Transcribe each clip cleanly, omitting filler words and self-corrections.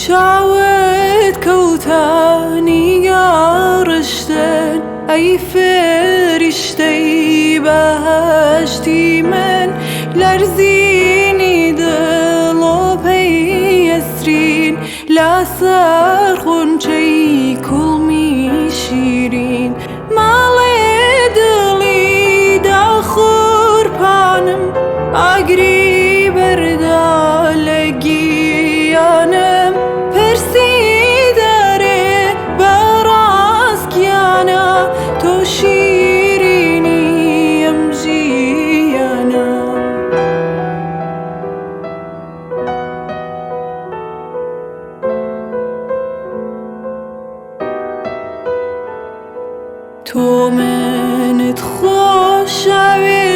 چاوت کەوتانی گەڕشتن ئەی فریشتەی بەهەشتی من لەرزینی دڵۆ پەیەسترین لەسەر خونچەی کوڵمی شیرین ماڵێ دڵی داخورپانم ئاگری بەردا لە گیانم پرسی دەرێ بەڕاستگیانە تۆ شیرینی ئەم ژیانە تۆ منت خۆشەوێ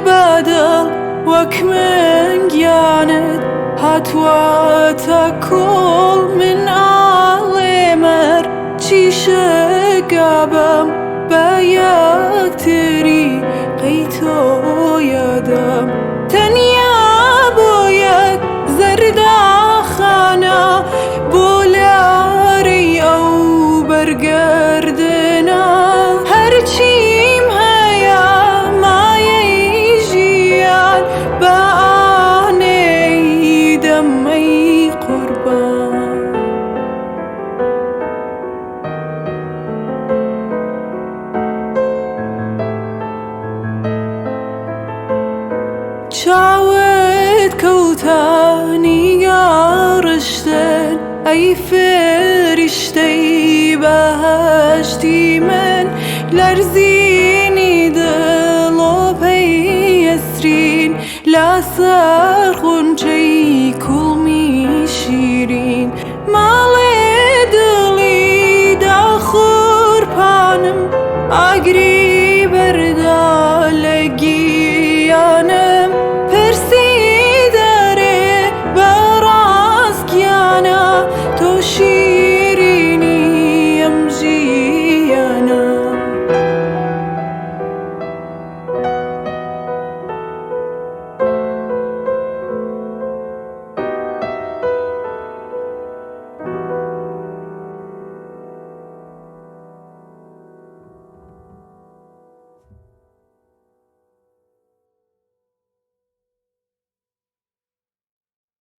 بەدڵ وەک من گیانت هاتووەتە کۆڵ من ئاڵێمەر چیشەگابەم بە یەکتری قەی تۆ یادەم تەنیا بۆ یەک زەرداخانە بۆ لارەی ئەو بەرگەردنە هەرچیم هەیە مایەی ژیان بە ئانەی دەمەی قوربان چاوت کەوتانی گەڕشتن ئەی فریشتەی بەهەشتی من لەرزینی دڵۆ پەیەسترین لەسەر خونچەی کوڵمی شیرین ماڵ